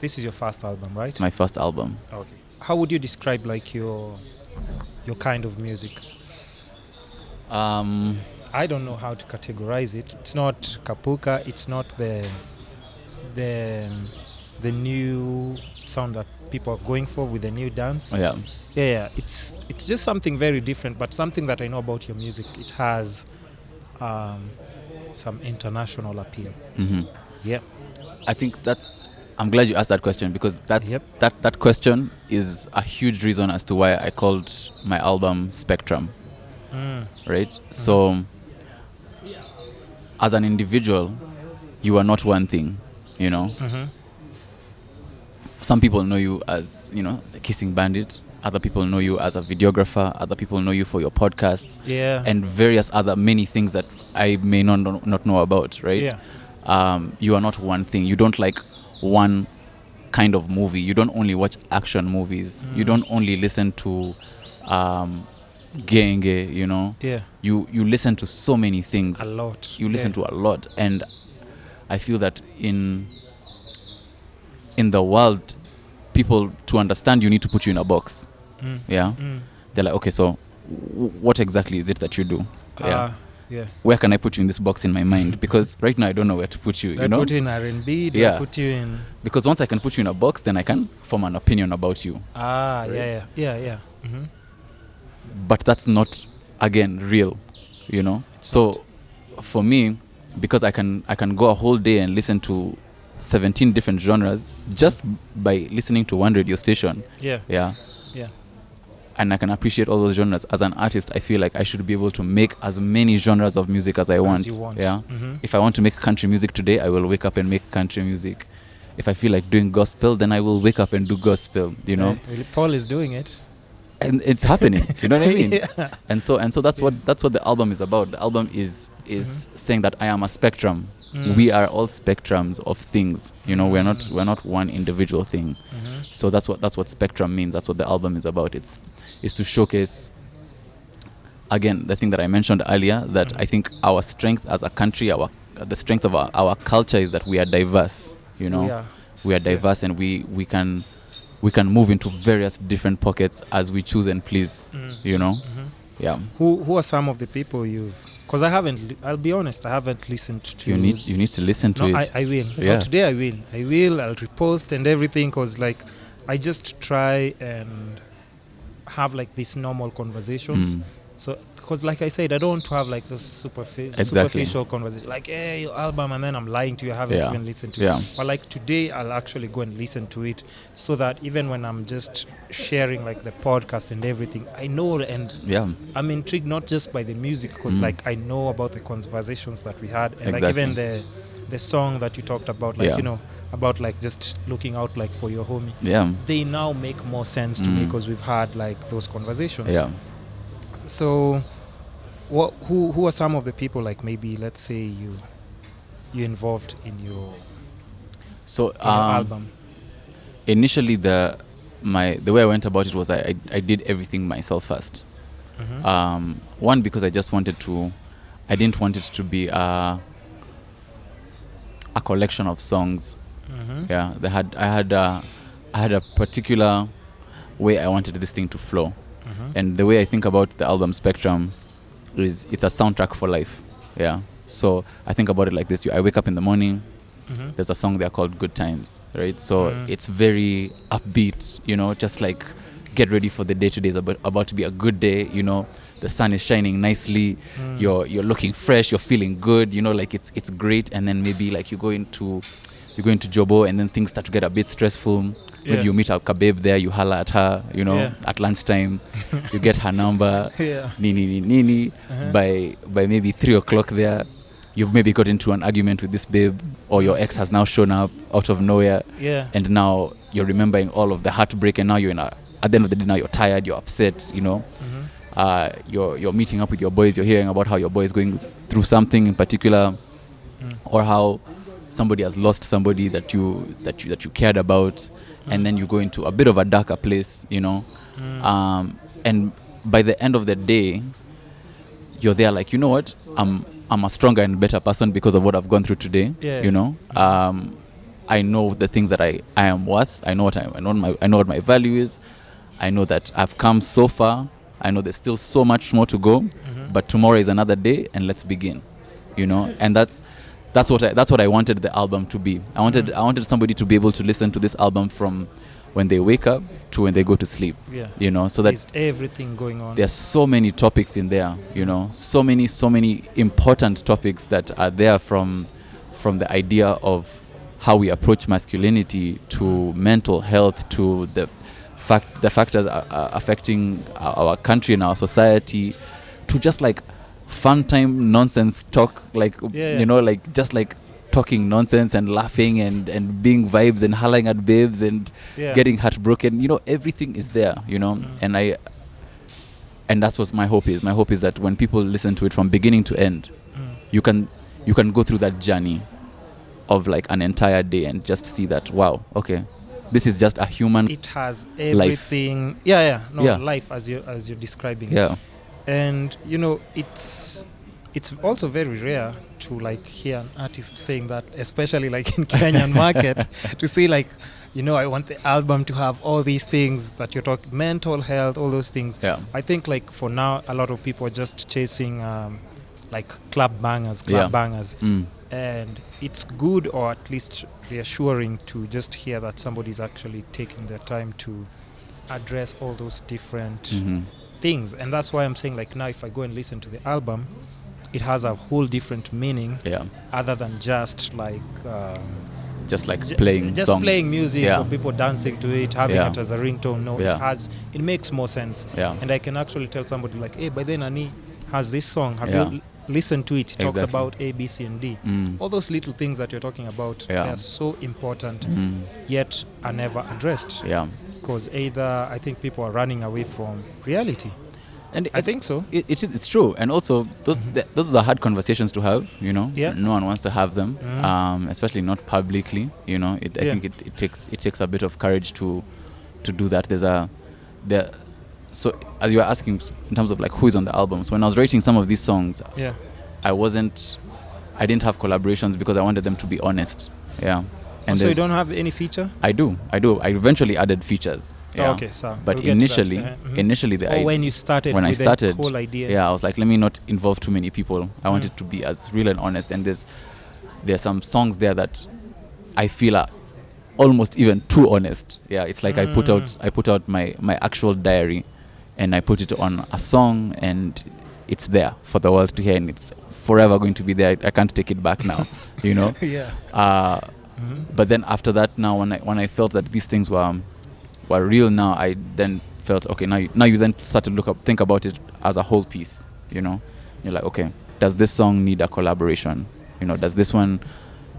this is your first album, right? It's my first album. Okay. How would you describe like your kind of music? I don't know how to categorize it. It's not kapuka. It's not the new sound that people are going for with the new dance. Oh, yeah. Yeah. It's just something very different, but something that I know about your music. It has some international appeal. Mm-hmm. Yeah. I think I'm glad you asked that question, because that question is a huge reason as to why I called my album Spectrum. Right? Mm-hmm. So as an individual, you are not one thing, you know. Mm-hmm. Some people know you as, you know, the Kissing Bandit. Other people know you as a videographer. Other people know you for your podcasts. Yeah. And various other many things that I may not know about, right? Yeah. You are not one thing. You don't like one kind of movie. You don't only watch action movies. You don't only listen to genge, you know. Yeah. You listen to so many things. A lot. You listen to a lot. And I feel that in the world, people, to understand you, need to put you in a box. Yeah. They're like, okay, so what exactly is it that you do? Yeah. Where can I put you in this box in my mind? Because right now I don't know where to put you. You know, put you in R&B. Yeah. Put you in. Because once I can put you in a box, then I can form an opinion about you. Right? Yeah. Mm-hmm. But that's not, again, real. You know. So for me, because I can go a whole day and listen to 17 different genres just by listening to one radio station. Yeah. And I can appreciate all those genres. As an artist, I feel like I should be able to make as many genres of music as I want. Yeah. Mm-hmm. If I want to make country music today, I will wake up and make country music. If I feel like doing gospel, then I will wake up and do gospel, you know. Paul is doing it. And it's happening, you know what I mean? Yeah. And so that's what the album is about. The album is saying that I am a spectrum. We are all spectrums of things, you know. We're not one individual thing. So that's what spectrum means. That's what the album is about. It's to showcase, again, the thing that I mentioned earlier, that I think our strength as a country, the strength of our culture is that we are diverse, you know. We are diverse, and we can move into various different pockets as we choose and please, you know. Yeah. Who are some of the people you've? Because I'll be honest, I haven't listened to. You need to listen to it. I will. Yeah. Today I will. I'll repost and everything, because like I just try and have like these normal conversations. So, because like I said, I don't want to have like those superficial conversations. Like, hey, your album, and then I'm lying to you, I haven't even listened to it. But like today, I'll actually go and listen to it, so that even when I'm just sharing like the podcast and everything, I know, and I'm intrigued not just by the music, because like I know about the conversations that we had, and like even the song that you talked about, like you know, about like just looking out like for your homie. Yeah. They now make more sense to me, because we've had like those conversations. Yeah. So, who are some of the people, like maybe let's say you involved in your album? Initially, the way I went about it was I did everything myself first. One, because I just wanted to. I didn't want it to be a collection of songs. Yeah, I had a particular way I wanted this thing to flow. And the way I think about the album Spectrum is it's a soundtrack for life. Yeah. So I think about it like this. I wake up in the morning. There's a song there called Good Times, right? So it's very upbeat, you know, just like get ready for the day. Today is about to be a good day, you know. The sun is shining nicely. You're looking fresh. You're feeling good, you know, like it's great. And then maybe like you go into Jobo, and then things start to get a bit stressful. Maybe you meet a babe there, you holler at her, you know, at lunchtime. You get her number, nini. By maybe 3 o'clock there, you've maybe got into an argument with this babe, or your ex has now shown up out of nowhere. And now you're remembering all of the heartbreak, and now you're at the end of the day, now you're tired, you're upset, you know. You're meeting up with your boys, you're hearing about how your boy is going through something in particular, or how somebody has lost somebody that you cared about, and then you go into a bit of a darker place, you know. And by the end of the day, you're there like, you know what, I'm a stronger and better person because of what I've gone through today, you know. I know the things that I am worth. I know what my value is. I know that I've come so far. I know there's still so much more to go, but tomorrow is another day, and let's begin. And that's what I wanted the album to be. I wanted somebody to be able to listen to this album from when they wake up to when they go to sleep. So that there's everything going on. There's so many topics in there. So many important topics that are there from the idea of how we approach masculinity to mental health to the factors affecting our country and our society, to just like fun time nonsense talk, like like just like talking nonsense and laughing and being vibes and hollering at babes and getting heartbroken. Everything is there. And that's what my hope is. My hope is that when people listen to it from beginning to end, you can go through that journey of like an entire day and just see that, wow, okay, this is just a human. It has everything. Life as you're describing it. Yeah. And it's also very rare to like hear an artist saying that, especially like in Kenyan market, to see like, I want the album to have all these things that you're talking, mental health, all those things. Yeah. I think like for now, a lot of people are just chasing like club bangers. And it's good, or at least reassuring, to just hear that somebody's actually taking their time to address all those different things. And that's why I'm saying like now if I go and listen to the album, it has a whole different meaning other than just like playing songs. Playing music or people dancing to it, having it as a ringtone. No, it makes more sense. And I can actually tell somebody like, hey, by then Ani has this song, have you listened to it? It talks about A, B, C, and D. All those little things that you're talking about, they are so important, yet are never addressed. Because either I think people are running away from reality. And I think so. It's true. And also, those are the hard conversations to have, No one wants to have them, especially not publicly, I think it takes a bit of courage to do that. So as you were asking in terms of like who is on the album, so when I was writing some of these songs, I didn't have collaborations because I wanted them to be honest. And so you don't have any feature? I do. I eventually added features. Okay, so but initially, when you started, when I started, the whole idea. I was like, let me not involve too many people. I want it to be as real and honest. And there's some songs there that I feel are almost even too honest. It's like I put out my actual diary, and I put it on a song, and it's there for the world to hear, and it's forever going to be there. I can't take it back now, But then after that, now when I felt that these things were real, now I then felt, okay, now you then start to think about it as a whole piece. You're like, okay, does this song need a collaboration? Does this one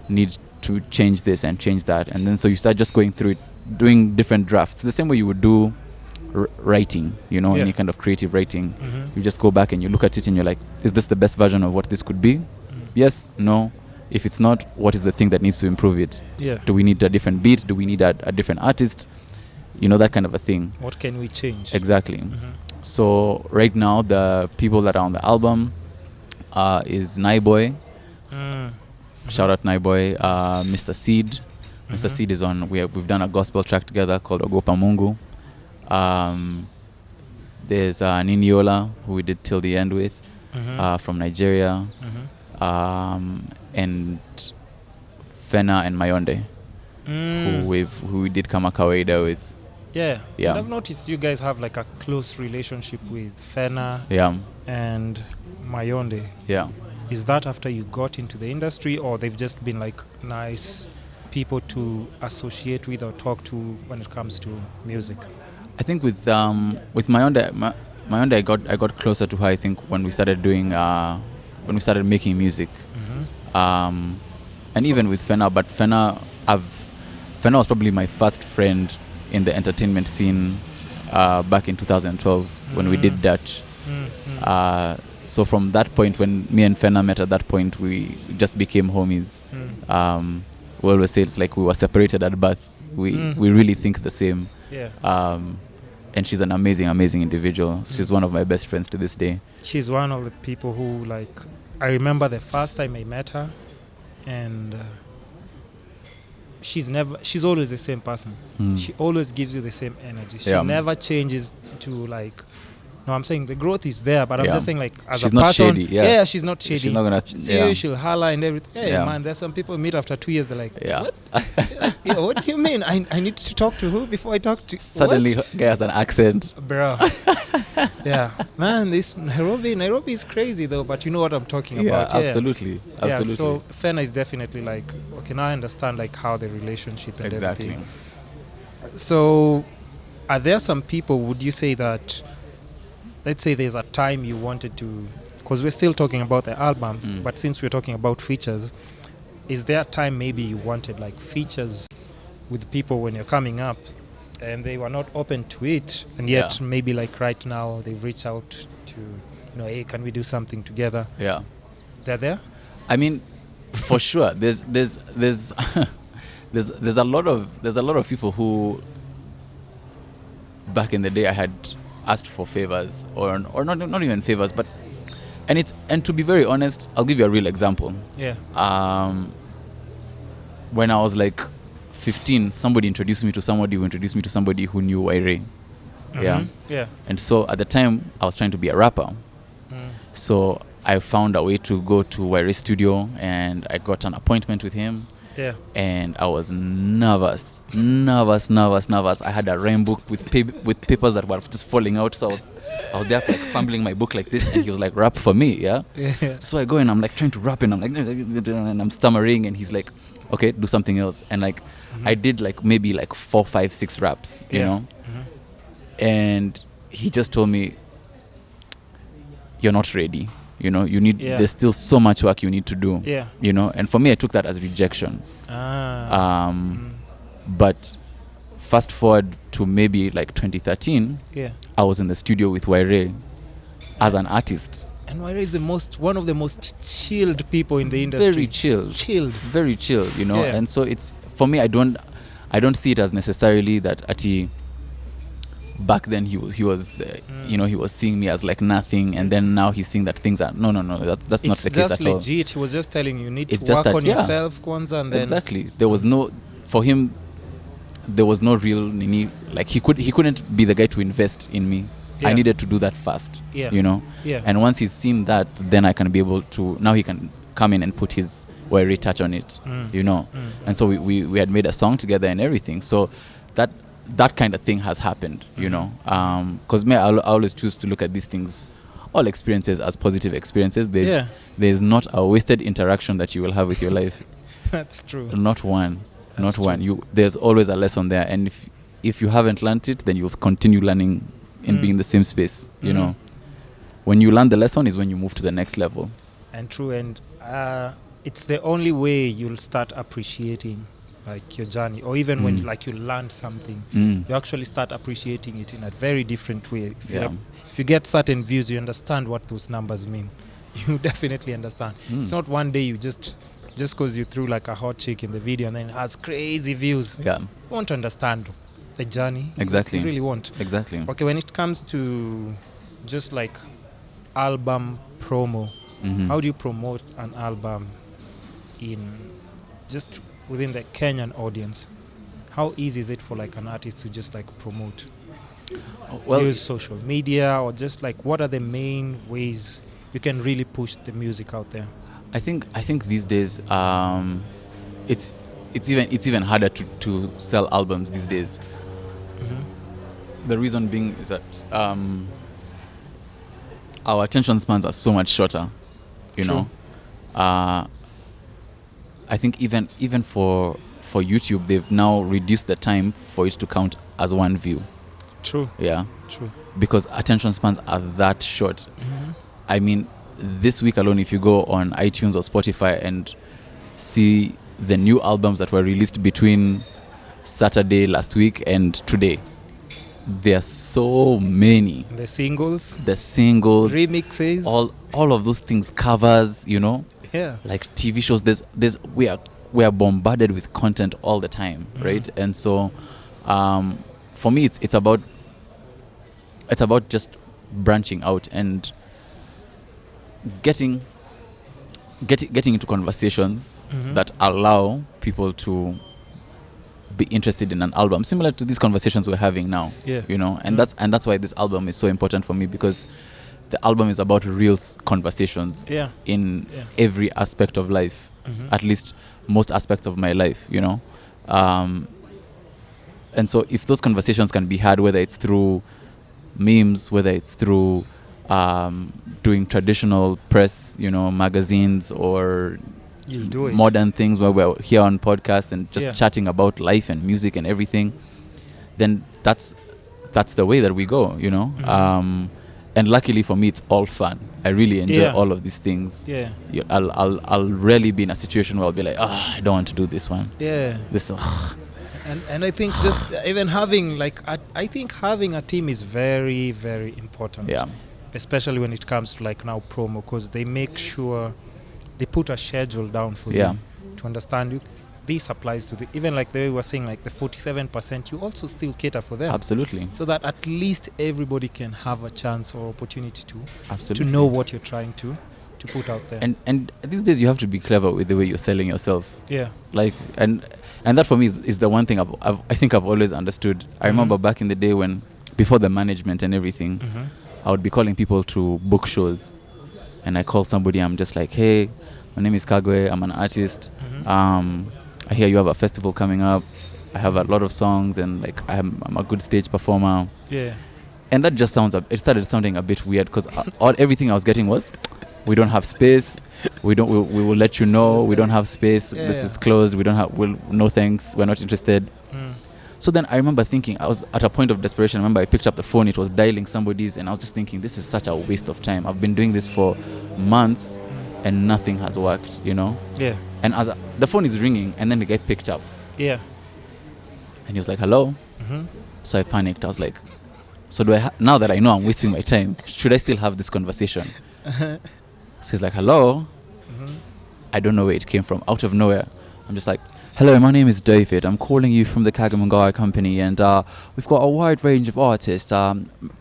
need to change this and change that? And then so you start just going through it, doing different drafts, the same way you would do writing, any kind of creative writing. You just go back and you look at it and you're like, is this the best version of what this could be? Yes, no. If it's not, what is the thing that needs to improve it? Do we need a different beat? Do we need a different artist? That kind of a thing. What can we change? Exactly. So right now, the people that are on the album is Naiboy. Shout out Naiboy. Mr. Seed. Mr. Seed is on. We've done a gospel track together called Ogopa Mungu. There's Niniola, who we did Till the End with, from Nigeria. And Fena and Mayonde, who we did Kama Kawaida with. And I've noticed you guys have like a close relationship with Fena and Mayonde. Is that after you got into the industry, or they've just been like nice people to associate with or talk to when it comes to music? I think with Mayonde, I got closer to her, I think, when we started making music. And even with Fena, but Fena was probably my first friend in the entertainment scene back in 2012 when we did Dutch. So from that point, when me and Fena met at that point, we just became homies. We always say it's like we were separated at birth. We really think the same. And she's an amazing individual. She's one of my best friends to this day. She's one of the people who, like, I remember the first time I met her, and she's always the same person. She always gives you the same energy. She never changes to like, no, I'm saying the growth is there, but I'm just saying like as she's a not person, shady, she's not shady. She's not gonna see you, she'll holler and everything. Man, there's some people meet after 2 years, they're like, what? What do you mean? I need to talk to who before I talk to suddenly guy has an accent, bro. Man, this Nairobi is crazy though, but you know what I'm talking about. Absolutely. So Fena is definitely like, okay, now I understand like how the relationship and everything. So are there some people, would you say that, let's say there's a time you wanted to, because we're still talking about the album, but since we're talking about features, is there a time maybe you wanted like features with people when you're coming up and they were not open to it, and yet maybe like right now they've reached out to, hey, can we do something together? They're there? I mean, for sure. There's a lot of people who back in the day I had asked for favors or not even favors, but and to be very honest, I'll give you a real example. When I was like 15, somebody introduced me to somebody who knew Waire. And so at the time I was trying to be a rapper. So I found a way to go to Waire's studio and I got an appointment with him. And I was nervous. I had a rhyme book with papers that were just falling out. So I was there like fumbling my book like this, and he was like, rap for me, So I go and I'm like trying to rap, and I'm like, and I'm stammering, and he's like, okay, do something else. And like I did like maybe like 4, 5, 6 raps, you know. And he just told me, you're not ready. You know, you need. There's still so much work you need to do. You know, and for me, I took that as rejection. But fast forward to maybe like 2013. I was in the studio with Waire as an artist. And Waire is one of the most chilled people in the industry. Very very chill. You know, and so it's for me. I don't see it as necessarily that Ati. Back then he was you know, he was seeing me as like nothing, and then now he's seeing that things are no that's not the case at all. It's just legit. He was just telling you need to work on yourself, Kwanzaa, and then exactly. There was no, for him there was no real nini, like he couldn't be the guy to invest in me. I needed to do that first, you know. And once he's seen that, then I can be able to, now he can come in and put his Waire touch on it, you know. And so we had made a song together and everything. So that kind of thing has happened, you know, because I always choose to look at these things, all experiences, as positive experiences. There's not a wasted interaction that you will have with your life. That's true. Not one. There's always a lesson there, and if you haven't learned it, then you'll continue learning and being in the same space, you know. When you learn the lesson is when you move to the next level. And true, and it's the only way you'll start appreciating like your journey, or even when you learn something, you actually start appreciating it in a very different way. If you get certain views, you understand what those numbers mean. You definitely understand. It's not one day you just because you threw like a hot chick in the video and then it has crazy views. You won't understand the journey. Exactly. You really won't. Exactly. Okay, when it comes to just like album promo, how do you promote an album just within the Kenyan audience? How easy is it for like an artist to just like promote? Use social media, or just like what are the main ways you can really push the music out there? I think these days it's even harder to sell albums these days. The reason being is that our attention spans are so much shorter, you know. I think even for YouTube, they've now reduced the time for it to count as one view. True. Because attention spans are that short. I mean, this week alone, if you go on iTunes or Spotify and see the new albums that were released between Saturday last week and today, there are so many. The singles, remixes, all of those things, covers, you know. Like TV shows, we are bombarded with content all the time, right? And so for me it's about just branching out and getting into conversations that allow people to be interested in an album, similar to these conversations we're having now. Yeah. You know, and that's why this album is so important for me, because the album is about real conversations in every aspect of life, at least most aspects of my life, you know. And so if those conversations can be had, whether it's through memes, whether it's through doing traditional press, you know, magazines, or modern things where we're here on podcasts and just chatting about life and music and everything, then that's the way that we go, you know. And luckily for me, it's all fun. I really enjoy all of these things. I'll rarely be in a situation where I'll be like, I don't want to do this one. This. And I think just even having I think having a team is very, very important. Especially when it comes to like now promo, because they make sure they put a schedule down for you to understand you. This applies to even like the way we were saying, like the 47%, you also still cater for them. Absolutely. So that at least everybody can have a chance or opportunity to know what you're trying to put out there. And these days you have to be clever with the way you're selling yourself. Like, and that for me is the one thing I think I've always understood. I remember back in the day when, before the management and everything, I would be calling people to book shows. And I call somebody, I'm just like, hey, my name is Kagwe, I'm an artist. I hear you have a festival coming up. I have a lot of songs, and like I'm a good stage performer. And that just started sounding a bit weird, because everything I was getting was, we don't have space. We will let you know. We don't have space. This is closed. No thanks. We're not interested. So then I remember thinking, I was at a point of desperation. I remember I picked up the phone. It was dialing somebody's, and I was just thinking, this is such a waste of time. I've been doing this for months, and nothing has worked, you know? And the phone is ringing, and then the guy picked up. And he was like, hello? So I panicked. I was like, so now that I know I'm wasting my time, should I still have this conversation? So he's like, hello? I don't know where it came from. Out of nowhere. I'm just like, hello, my name is David. I'm calling you from the Kagwe Mungai company, and we've got a wide range of artists,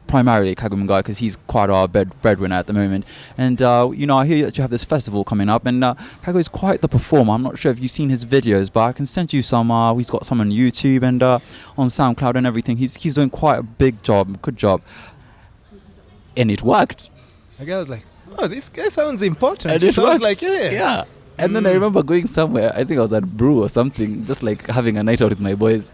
primarily Kagwe Mungai, because he's quite our breadwinner at the moment. And, you know, I hear that you have this festival coming up, and Kagwe is quite the performer. I'm not sure if you've seen his videos, but I can send you some. He's got some on YouTube and on SoundCloud and everything. He's doing quite a good job. And it worked. The guy was like, oh, this guy sounds important. And it sounds worked. like, yeah. And then I remember going somewhere, I think I was at Brew or something, just like having a night out with my boys.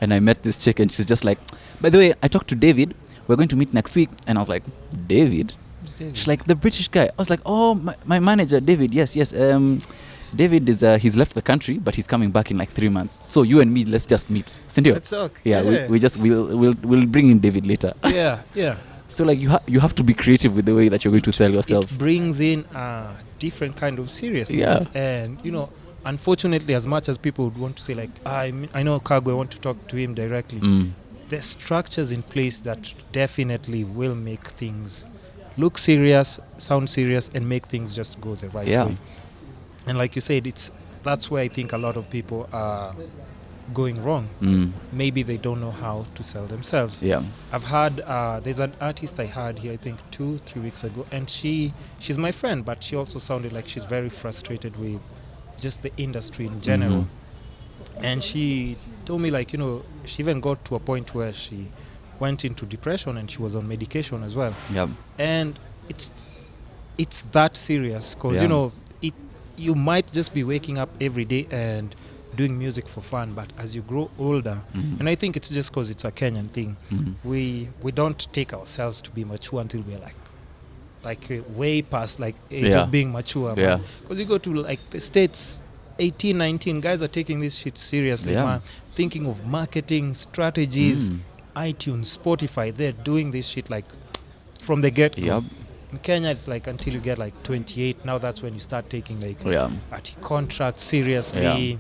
And I met this chick, and she's just like, by the way, I talked to David. We're going to meet next week. And I was like, David? She's like, the British guy. I was like, oh, my manager, David. Yes. David is, he's left the country, but he's coming back in like 3 months. So you and me, let's just meet. Let's talk. We'll bring in David later. So like you have to be creative with the way that you're going to sell yourself. It brings in a different kind of seriousness. And, you know, unfortunately, as much as people would want to say, like, I know Kagwe, I want to talk to him directly, there's structures in place that definitely will make things look serious, sound serious, and make things just go the right way. And like you said, that's where I think a lot of people are going wrong. Maybe they don't know how to sell themselves. I've had there's an artist I had here, I think 2-3 weeks ago, and she's my friend, but she also sounded like she's very frustrated with just the industry in general. And she told me, like, you know, she even got to a point where she went into depression, and she was on medication as well. And it's that serious, because you know, you might just be waking up every day and doing music for fun, but as you grow older, and I think it's just because it's a Kenyan thing, we don't take ourselves to be mature until we're like way past like age of being mature. Because you go to like the States, 18, 19, guys are taking this shit seriously, man. Thinking of marketing strategies, iTunes, Spotify, they're doing this shit like from the get-go. In Kenya, it's like until you get like 28, now that's when you start taking like contracts seriously,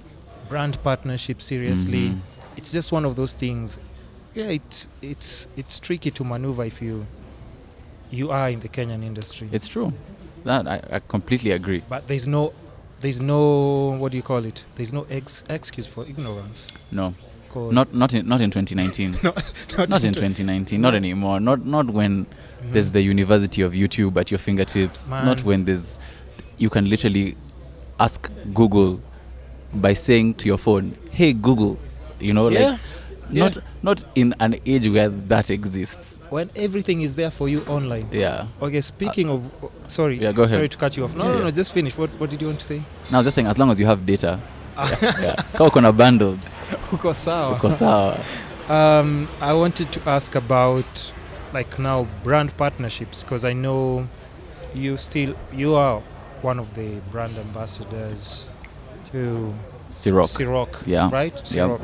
brand partnership seriously. It's just one of those things. It's tricky to maneuver if you are in the Kenyan industry. It's true. That I completely agree. But there's no what do you call it? There's no excuse for ignorance. No. Not in 2019. not in 2019. Not anymore. Not when there's the University of YouTube at your fingertips. Man. Not when you can literally ask Google by saying to your phone, "Hey Google, you know, Yeah. like not in an age where that exists. When everything is there for you online. Yeah. Okay, speaking of, sorry, Yeah, go ahead. sorry to cut you off. No, just finish. What did you want to say? Now, I was just saying, as long as you have data, yeah. Kama uko na bundles, Uko sawa. uko sawa. I wanted to ask about like now brand partnerships, because I know you are one of the brand ambassadors to Ciroc, Yeah. right? Ciroc.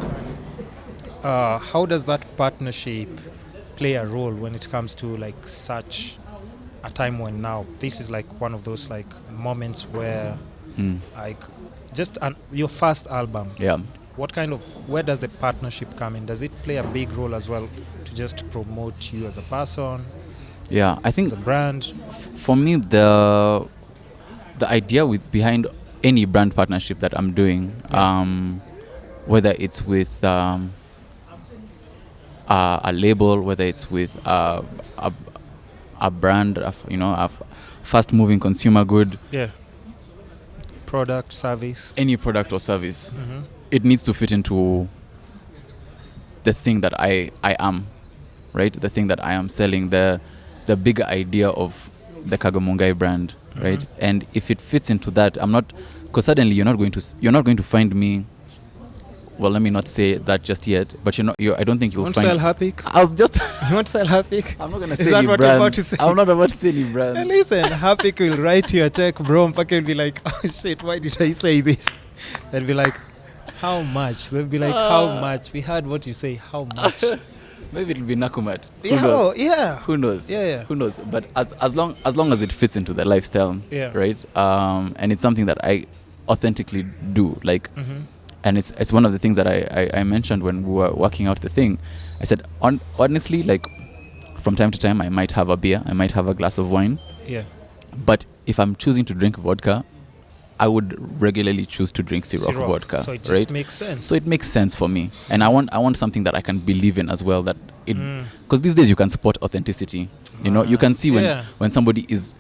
How does that partnership play a role when it comes to like such a time when now this is like one of those like moments where like just your first album, Yeah. where does the partnership come in? Does it play a big role as well to just promote you as a person, Yeah, I think as a brand? for me, the idea behind any brand partnership that I'm doing, whether it's with a label, whether it's with a brand, a fast-moving consumer good, Product, service, any product or service, it needs to fit into the thing that I am, right? The thing that I am selling, the bigger idea of the Kagwe Mungai brand, right? And if it fits into that, because suddenly you're not going to find me. Well, let me not say that just yet, but I don't think you'll want find. to sell Hapik? I was just. You want to sell Hapik? I'm not gonna Is say that any what you're brands. about to say? I'm not about to say any brands. Hey, listen, Hapik will write you a check, bro. Mpaka will be like, oh shit, why did I say this? They'll be like, how much? They'll be like, how much? We heard what you say, how much? Maybe it'll be Nakumat. Who Yeah, knows? yeah. Who knows? Yeah. Who knows? But as long as it fits into the lifestyle, right? And it's something that I authentically do, like. And it's one of the things that I mentioned when we were working out the thing. I said, honestly, like, from time to time, I might have a beer, I might have a glass of wine. Yeah. But if I'm choosing to drink vodka, I would regularly choose to drink Ciroc vodka. So it just right? makes sense. So it makes sense for me, and I want something that I can believe in as well. That it, because these days you can spot authenticity. You know, you can see when somebody is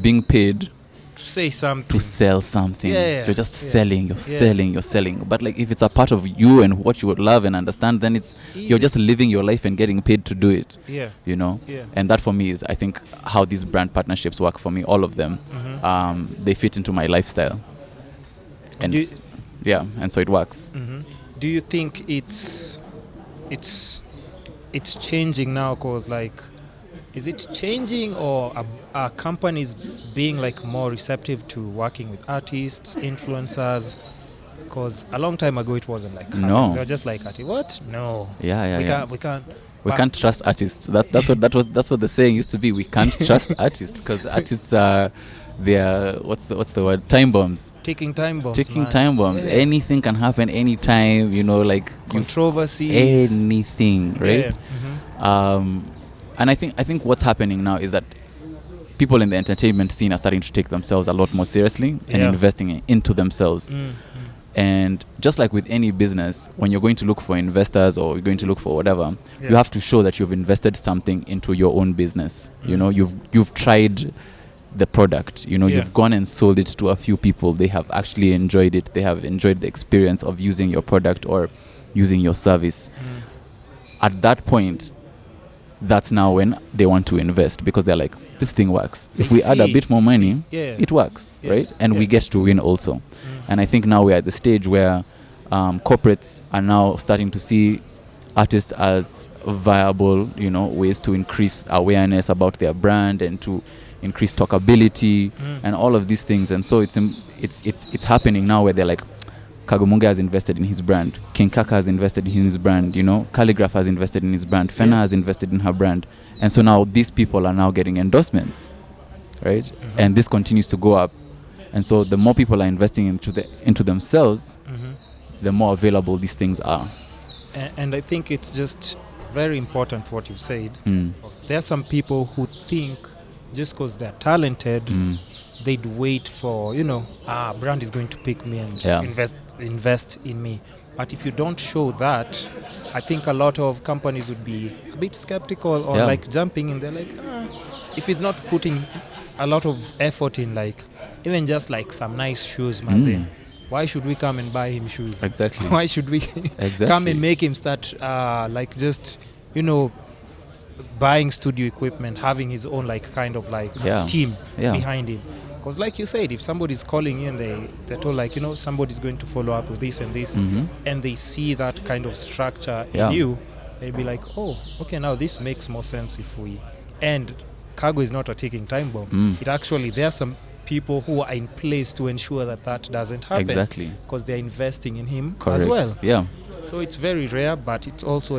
being paid to say something, to sell something. You're just selling, you're selling. But like if it's a part of you and what you would love and understand, then it's you're just living your life and getting paid to do it. You know? And that for me is, I think, how these brand partnerships work for me, all of them. They fit into my lifestyle. And and so it works. Do you think it's changing now? Cause like, is it changing, or are companies being like more receptive to working with artists, influencers? Because a long time ago it wasn't like that. No, they were just like, what? No. We can't trust artists. That's what the saying used to be. We can't trust artists because artists are what's the word? Time bombs. Ticking time bombs. Yeah. Anything can happen anytime. You know, like controversies. Anything, right? And I think what's happening now is that people in the entertainment scene are starting to take themselves a lot more seriously and investing into themselves. And just like with any business, when you're going to look for investors or you're going to look for whatever, you have to show that you've invested something into your own business. You know, you've tried the product. You know, you've gone and sold it to a few people. They have actually enjoyed it. They have enjoyed the experience of using your product or using your service. At that point, that's now when they want to invest, because they're like, this thing works. If we add a bit more money, it works, right? And we get to win also. And I think now we're at the stage where corporates are now starting to see artists as viable, you know, ways to increase awareness about their brand and to increase talkability and all of these things. And so it's happening now where they're like, Kagwe Mungai has invested in his brand. King Kaka has invested in his brand. You know, Calligraph has invested in his brand. Fena has invested in her brand. And so now these people are now getting endorsements, right? And this continues to go up. And so the more people are investing into themselves, the more available these things are. And I think it's just very important what you've said. There are some people who think just because they're talented, they'd wait for, brand is going to pick me and invest in me. But if you don't show that, I think a lot of companies would be a bit skeptical or like jumping in. They're like, if it's not putting a lot of effort in, like even just like some nice shoes, Mazen, why should we come and buy him shoes? Exactly. Why should we Exactly. come and make him start like just, you know, buying studio equipment, having his own like kind of like team behind him? Because like you said, if somebody's calling you and they're told like, you know, somebody's going to follow up with this and this, and they see that kind of structure in you, they'll be like, oh, okay, now this makes more sense if we... And Kagwe is not a ticking time bomb. It actually, there are some people who are in place to ensure that that doesn't happen. Exactly. Because they're investing in him Correct. as well. Yeah. So it's very rare, but it's also a